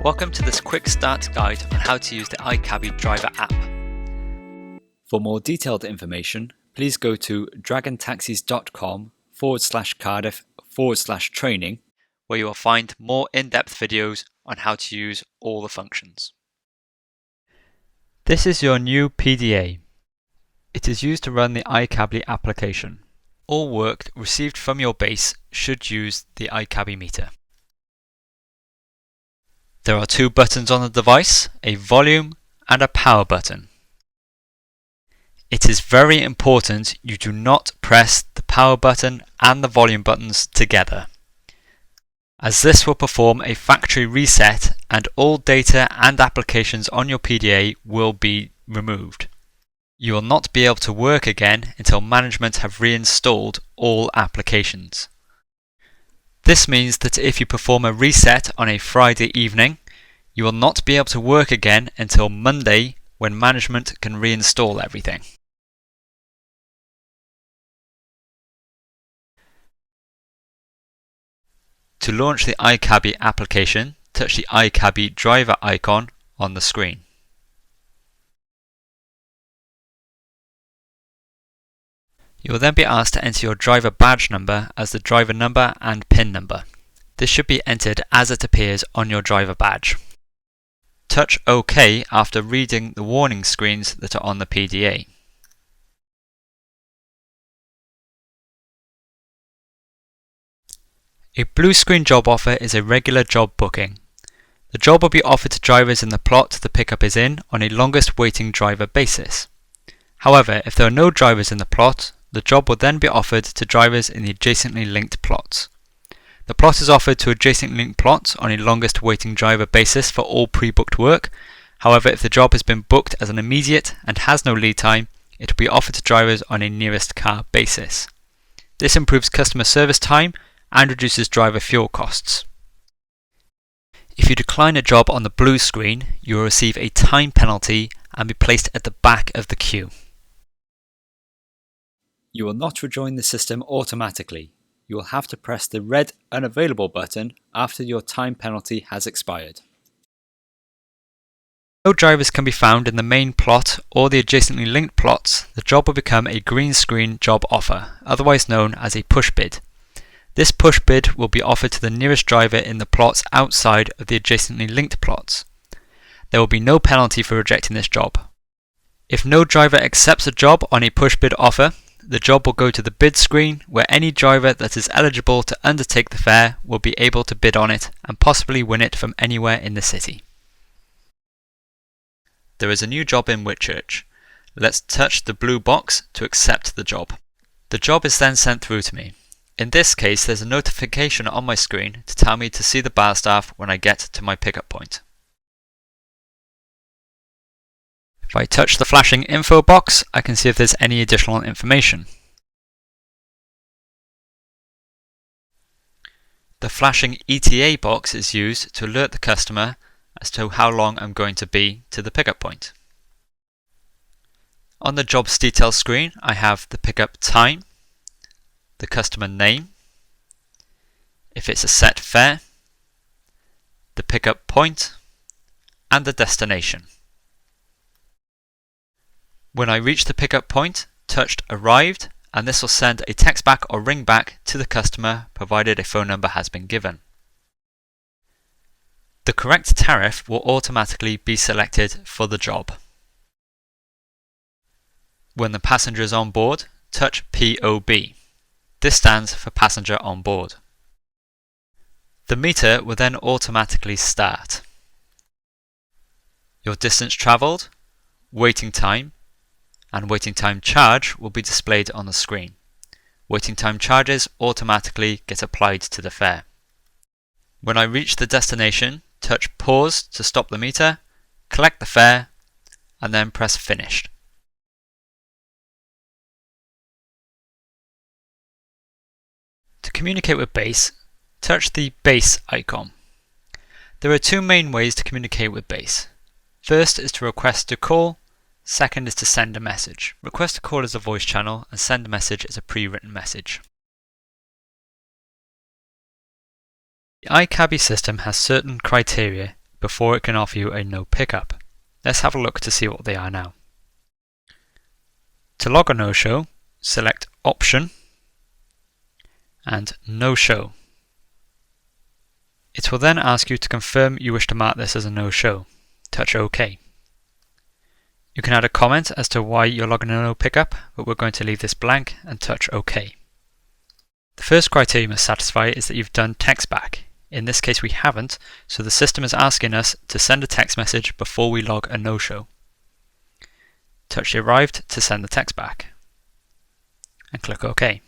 Welcome to this quick start guide on how to use the ICABBI driver app. For more detailed information, please go to dragontaxis.com/Cardiff/training, where you will find more in-depth videos on how to use all the functions. This is your new PDA. It is used to run the ICABBI application. All work received from your base should use the ICABBI meter. There are two buttons on the device, a volume and a power button. It is very important you do not press the power button and the volume buttons together, as this will perform a factory reset and all data and applications on your PDA will be removed. You will not be able to work again until management have reinstalled all applications. This means that if you perform a reset on a Friday evening, you will not be able to work again until Monday, when management can reinstall everything. To launch the ICABBI application, touch the ICABBI driver icon on the screen. You will then be asked to enter your driver badge number as the driver number and PIN number. This should be entered as it appears on your driver badge. Touch OK after reading the warning screens that are on the PDA. A blue screen job offer is a regular job booking. The job will be offered to drivers in the plot the pickup is in on a longest waiting driver basis. However, if there are no drivers in the plot, the job will then be offered to drivers in the adjacently linked plots. The plot is offered to adjacent linked plots on a longest waiting driver basis for all pre-booked work. However, if the job has been booked as an immediate and has no lead time, it will be offered to drivers on a nearest car basis. This improves customer service time and reduces driver fuel costs. If you decline a job on the blue screen, you will receive a time penalty and be placed at the back of the queue. You will not rejoin the system automatically. You will have to press the red Unavailable button after your time penalty has expired. If no drivers can be found in the main plot or the adjacently linked plots, the job will become a green screen job offer, otherwise known as a push bid. This push bid will be offered to the nearest driver in the plots outside of the adjacently linked plots. There will be no penalty for rejecting this job. If no driver accepts a job on a push bid offer, the job will go to the bid screen, where any driver that is eligible to undertake the fare will be able to bid on it and possibly win it from anywhere in the city. There is a new job in Whitchurch. Let's touch the blue box to accept the job. The job is then sent through to me. In this case, there's a notification on my screen to tell me to see the bar staff when I get to my pickup point. If I touch the flashing info box, I can see if there's any additional information. The flashing ETA box is used to alert the customer as to how long I'm going to be to the pickup point. On the jobs details screen, I have the pickup time, the customer name, if it's a set fare, the pickup point, and the destination. When I reach the pickup point, touch Arrived, and this will send a text back or ring back to the customer provided a phone number has been given. The correct tariff will automatically be selected for the job. When the passenger is on board, touch POB. This stands for passenger on board. The meter will then automatically start. Your distance travelled, waiting time, and waiting time charge will be displayed on the screen. Waiting time charges automatically get applied to the fare. When I reach the destination, touch pause to stop the meter, collect the fare, and then press Finished. To communicate with base, touch the base icon. There are two main ways to communicate with base. First is to request to call. Second is to send a message. Request a call is a voice channel and send a message is a pre-written message. The ICABBI system has certain criteria before it can offer you a no pickup. Let's have a look to see what they are now. To log a no-show, select Option and No-Show. It will then ask you to confirm you wish to mark this as a no-show. Touch OK. You can add a comment as to why you're logging a no pickup, but we're going to leave this blank and touch OK. The first criteria you must satisfy is that you've done text back. In this case we haven't, so the system is asking us to send a text message before we log a no-show. Touch the arrived to send the text back and click OK.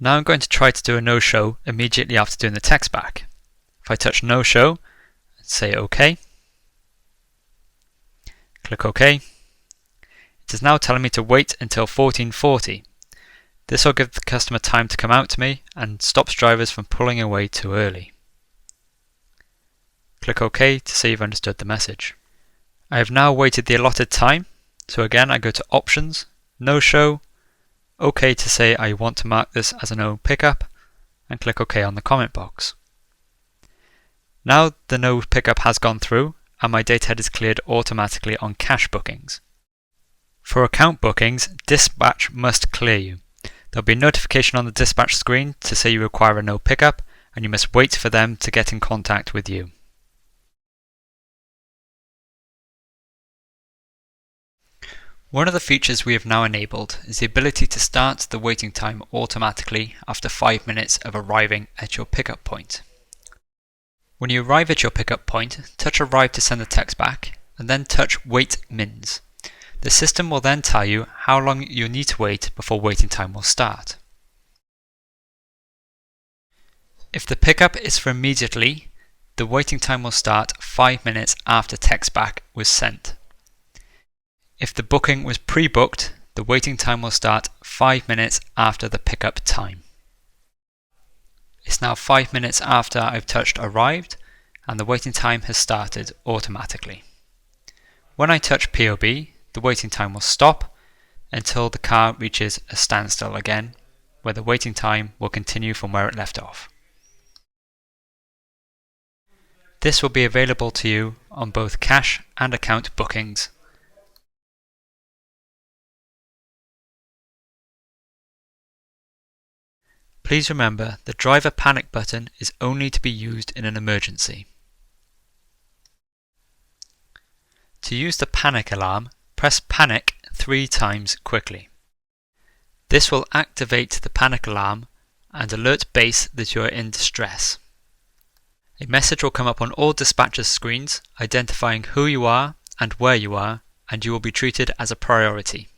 Now I'm going to try to do a no-show immediately after doing the text back. If I touch no-show and say OK, click OK, it is now telling me to wait until 1440. This will give the customer time to come out to me and stops drivers from pulling away too early. Click OK to say you've understood the message. I have now waited the allotted time, so again I go to Options, No Show, OK to say I want to mark this as a no pickup, and click OK on the comment box. Now the no pickup has gone through and my datehead is cleared automatically on cache bookings. For account bookings, dispatch must clear you. There will be a notification on the dispatch screen to say you require a no pickup and you must wait for them to get in contact with you. One of the features we have now enabled is the ability to start the waiting time automatically after 5 minutes of arriving at your pickup point. When you arrive at your pickup point, touch Arrive to send the text back, and then touch Wait Mins. The system will then tell you how long you need to wait before waiting time will start. If the pickup is for immediately, the waiting time will start 5 minutes after text back was sent. If the booking was pre-booked, the waiting time will start 5 minutes after the pickup time. It's now 5 minutes after I've touched Arrived and the waiting time has started automatically. When I touch POB, the waiting time will stop until the car reaches a standstill again, where the waiting time will continue from where it left off. This will be available to you on both cache and account bookings. Please remember the driver panic button is only to be used in an emergency. To use the panic alarm, press panic 3 times quickly. This will activate the panic alarm and alert base that you are in distress. A message will come up on all dispatchers' screens identifying who you are and where you are, and you will be treated as a priority.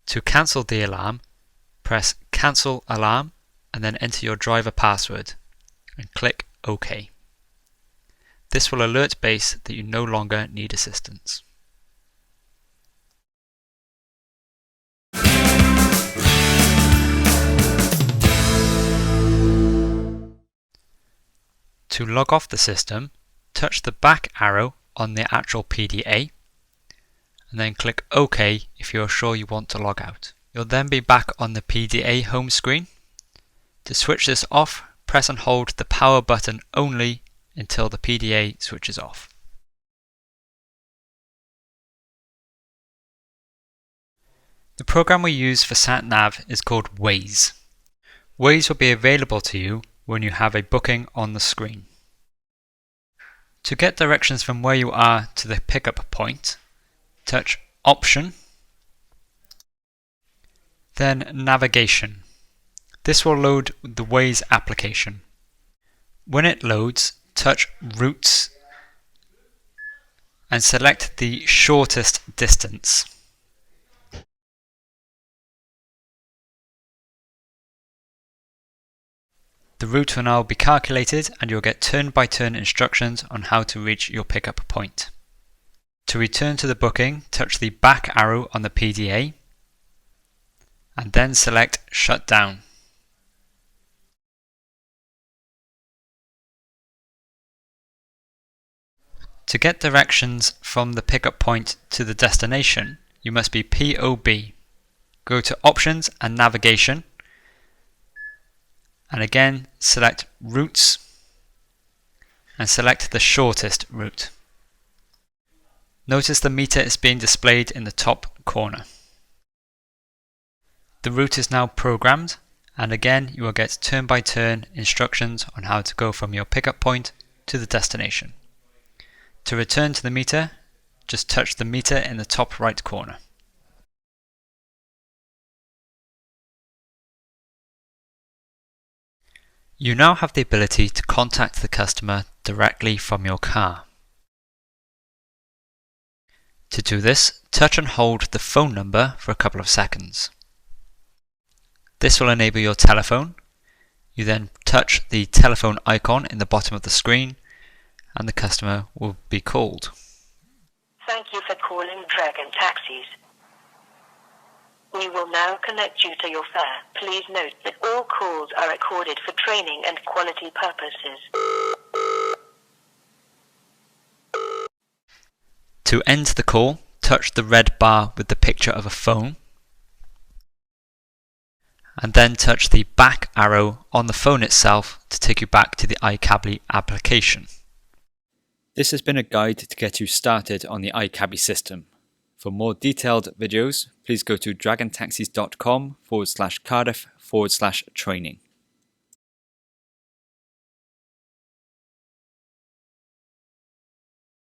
To cancel the alarm, press Cancel Alarm and then enter your driver password and click OK. This will alert base that you no longer need assistance. To log off the system, touch the back arrow on the actual PDA and then click OK if you are sure you want to log out. You'll then be back on the PDA home screen. To switch this off, press and hold the power button only until the PDA switches off. The program we use for SatNav is called Waze. Waze will be available to you when you have a booking on the screen. To get directions from where you are to the pickup point, touch Option, then Navigation. This will load the Waze application. When it loads, touch Routes and select the shortest distance. The route will now be calculated and you'll get turn-by-turn instructions on how to reach your pickup point. To return to the booking, touch the back arrow on the PDA and then select Shut Down. To get directions from the pickup point to the destination, you must be POB. Go to Options and Navigation and again select Routes and select the shortest route. Notice the meter is being displayed in the top corner. The route is now programmed, and again you will get turn-by-turn instructions on how to go from your pickup point to the destination. To return to the meter, just touch the meter in the top right corner. You now have the ability to contact the customer directly from your car. To do this, touch and hold the phone number for a couple of seconds. This will enable your telephone. You then touch the telephone icon in the bottom of the screen and the customer will be called. Thank you for calling Dragon Taxis. We will now connect you to your fare. Please note that all calls are recorded for training and quality purposes. To end the call, touch the red bar with the picture of a phone, and then touch the back arrow on the phone itself to take you back to the ICABBI application. This has been a guide to get you started on the ICABBI system. For more detailed videos, please go to dragontaxis.com/Cardiff/training.